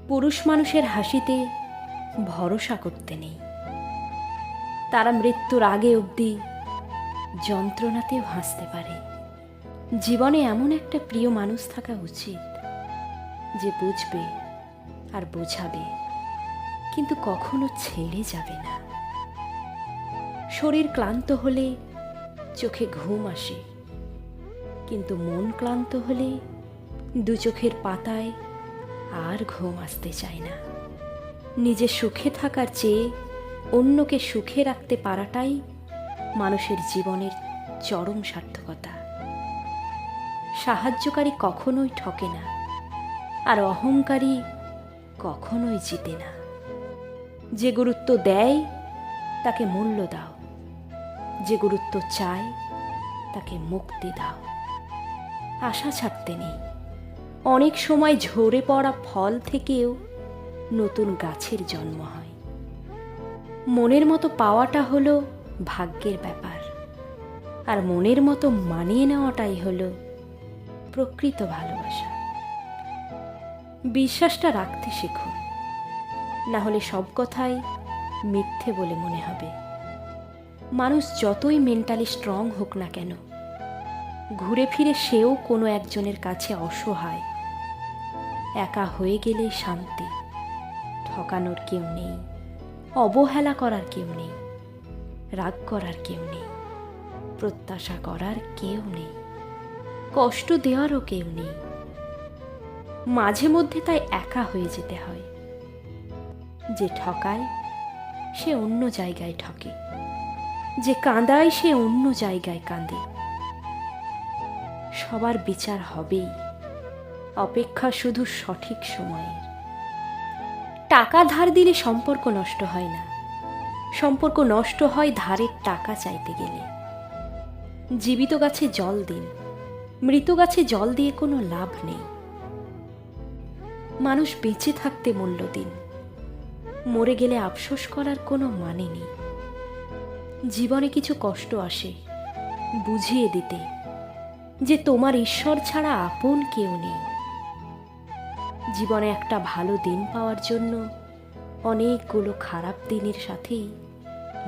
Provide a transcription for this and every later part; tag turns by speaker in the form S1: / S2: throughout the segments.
S1: পুরুষ মানুষের হাসিতে ভরসা করতে নেই। তারা মৃত্যুর আগে অবধি যন্ত্রণাতেও হাসতে পারে। জীবনে এমন একটা প্রিয় মানুষ থাকা উচিত যে বুঝবে আর বোঝাবে, কিন্তু কখনো ছেড়ে যাবে না। শরীর ক্লান্ত হলে চোখে ঘুম আসে, কিন্তু মন ক্লান্ত হলে দু চোখের পাতায় আর ঘুম আসতে চায় না। নিজে সুখে থাকার চেয়ে অন্যকে সুখে রাখতে পারাটাই মানুষের জীবনের চরম সার্থকতা। সাহায্যকারী কখনোই ঠকে না, আর অহংকারী কখনোই জিতে না। যে গুরুত্ব দেয় তাকে মূল্য দাও, যে গুরুত্ব চায় তাকে মুক্তি দাও। আশা ছাড়তে নেই। অনেক সময় ঝরে পড়া ফল থেকেও নতুন গাছের জন্ম হয়। মনের মতো পাওয়াটা হলো ভাগ্যের ব্যাপার, আর মনের মতো মানিয়ে নেওয়াটাই হলো প্রকৃত ভালোবাসা। বিশ্বাসটা রাখতে শেখুন, না হলে সব কথাই মিথ্যে বলে মনে হবে। মানুষ যতই মেন্টালি স্ট্রং হোক না কেন, ঘুরে ফিরে সেও কোনো একজনের কাছে অসহায়। একা হয়ে গেলে শান্তি। ঠকানোর কেউ নেই, অবহেলা করার কেউ নেই, রাগ করার কেউ নেই, প্রত্যাশা করার কেউ নেই, কষ্ট দেওয়ারও কেউ নেই। মাঝে মধ্যে তাই একা হয়ে যেতে হয়। যে ঠকায় সে অন্য জায়গায় ঠকে, যে কাঁদায় সে অন্য জায়গায় কাঁদে। সবার বিচার হবেই, অপেক্ষা শুধু সঠিক সময়ের। টাকা ধার দিলে সম্পর্ক নষ্ট হয় না, সম্পর্ক নষ্ট হয় ধারের টাকা চাইতে গেলে। জীবিত গাছে জল দিন, মৃত গাছে জল দিয়ে কোনো লাভ নেই। মানুষ বেঁচে থাকতে মূল্য দিন, মরে গেলে আফসোস করার কোনো মানে নেই। জীবনে কিছু কষ্ট আসে বুঝিয়ে দিতে যে তোমার ঈশ্বর ছাড়া আপন কেউ নেই। জীবনে একটা ভালো দিন পাওয়ার জন্য অনেকগুলো খারাপ দিনের সাথেই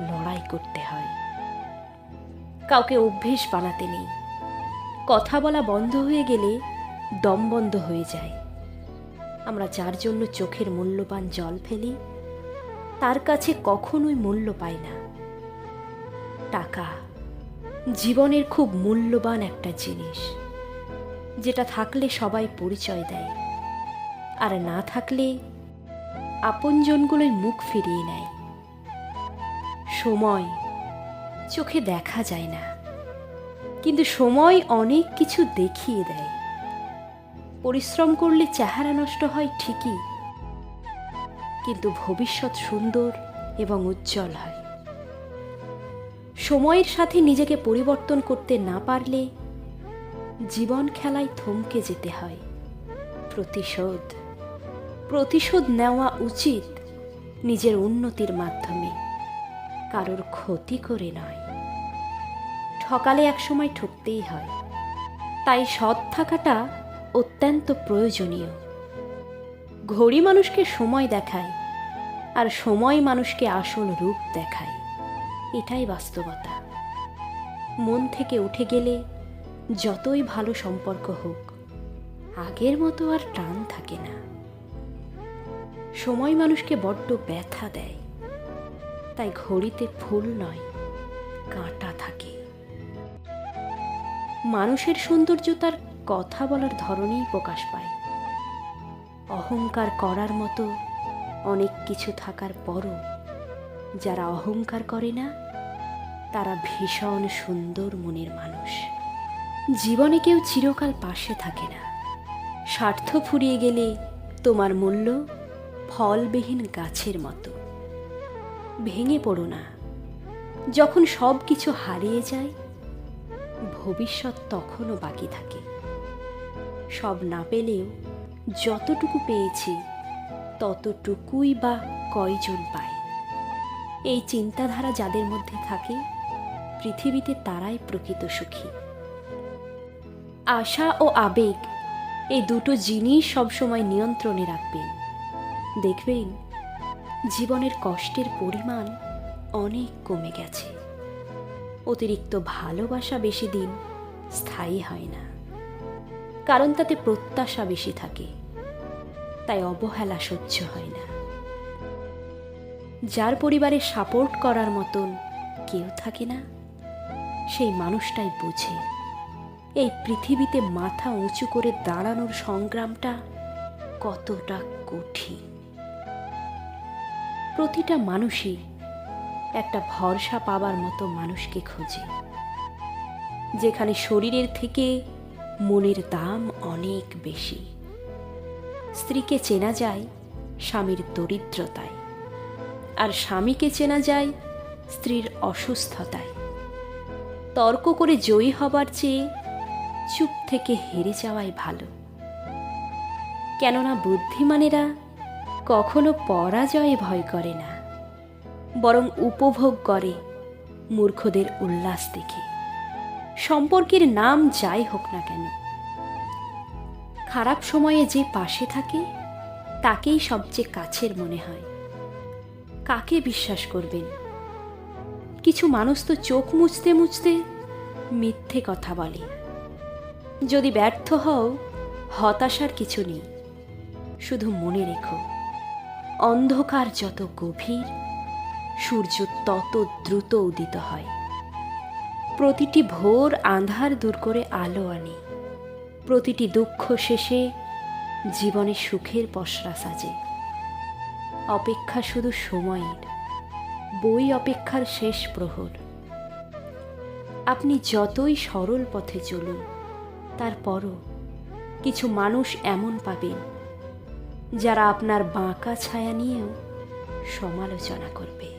S1: লড়াই করতে হয়। কাউকে অভ্যেস বানাতে নেই। কথা বলা বন্ধ হয়ে গেলে দম বন্ধ হয়ে যায়। আমরা যার জন্য চোখের মূল্যবান জল ফেলি, তার কাছে কখনোই মূল্য পাই না। টাকা জীবনের খুব মূল্যবান একটা জিনিস, যেটা থাকলে সবাই পরিচয় দেয়, আর না থাকলে আপনজনগুলোই মুখ ফিরিয়ে নেয়। সময় চোখে দেখা যায় না, কিন্তু সময় অনেক কিছু দেখিয়ে দেয়। পরিশ্রম করলে চেহারা নষ্ট হয় ঠিকই, কিন্তু ভবিষ্যৎ সুন্দর এবং উজ্জ্বল হয়। সময়ের সাথে নিজেকে পরিবর্তন করতে না পারলে জীবন খেলায় থমকে যেতে হয়। প্রতিশোধ নেওয়া উচিত নিজের উন্নতির মাধ্যমে, কারোর ক্ষতি করে নয়। ঠকালে একসময় ঠকতেই হয়, তাই সৎ থাকাটা অত্যন্ত প্রয়োজনীয়। ঘড়ি মানুষকে সময় দেখায়, আর সময় মানুষকে আসল রূপ দেখায়। এটাই বাস্তবতা। মন থেকে উঠে গেলে যতই ভালো সম্পর্ক হোক, আগের মতো আর টান থাকে না। সময় মানুষকে বড্ড ব্যথা দেয়, তাই ঘড়িতে ফুল নয়, কাঁটা থাকে। মানুষের সৌন্দর্য তার কথা বলার ধরনেই প্রকাশ পায়। অহংকার করার মতো অনেক কিছু থাকার পরও যারা অহংকার করে না, তারা ভীষণ সুন্দর মনের মানুষ। জীবনে কেউ চিরকাল পাশে থাকে না। স্বার্থ ফুরিয়ে গেলে তোমার মূল্য ফলবিহীন গাছের মতো। ভেঙে পড়ো না। যখন সব কিছু হারিয়ে যায়, ভবিষ্যৎ তখনও বাকি থাকে। সব না পেলেও যতটুকু পেয়েছি ততটুকুই বা কয়জন পায়। এই চিন্তাধারা যাদের মধ্যে থাকে, পৃথিবীতে তারাই প্রকৃত সুখী। আশা ও আবেগ এই দুটো জিনিস সবসময় নিয়ন্ত্রণে রাখবেন। দেখবেন জীবনের কষ্টের পরিমাণ অনেক কমে গেছে। অতিরিক্ত ভালোবাসা বেশি দিন স্থায়ী হয় না, কারণ তাতে প্রত্যাশা বেশি থাকে, তাই অবহেলা সহ্য হয় না। যার পরিবারে সাপোর্ট করার মতন কেউ থাকে না, সেই মানুষটাই বোঝে এই পৃথিবীতে মাথা উঁচু করে দাঁড়ানোর সংগ্রামটা কতটা কঠিন। প্রতিটা মানুষই একটা ভরসা পাবার মতো মানুষকে খোঁজে, যেখানে শরীরের থেকে মনের দাম অনেক বেশি। স্ত্রীকে চেনা যায় স্বামীর দরিদ্রতায়, আর স্বামীকে চেনা যায় স্ত্রীর অসুস্থতায়। তর্ক করে জয়ী হবার চেয়ে চুপ থেকে হেরে যাওয়াই ভালো, কেননা বুদ্ধিমানেরা কখনো পরাজয়ে ভয় করে না, বরং উপভোগ করে মূর্খদের উল্লাস দেখে। সম্পর্কের নাম যাই হোক না কেন, খারাপ সময়ে যে পাশে থাকে তাকেই সবচেয়ে কাছের মনে হয়। কাকে বিশ্বাস করবেন? কিছু মানুষ তো চোখ মুছতে মুছতে মিথ্যে কথা বলে। যদি ব্যর্থ হও, হতাশার কিছু নেই, শুধু মনে রেখো, অন্ধকার যত গভীর, সূর্য তত দ্রুত উদিত হয়। প্রতিটি ভোর আঁধার দূর করে আলো আনে, প্রতিটি দুঃখ শেষে জীবনে সুখের পসরা সাজে। অপেক্ষা শুধু সময়ের, বই অপেক্ষার শেষ প্রহর। আপনি যতই সরল পথে চলুন, তারপরও কিছু মানুষ এমন পাবেন যারা আপনার বাঁকা ছায়া নিয়েও সমালোচনা করবে।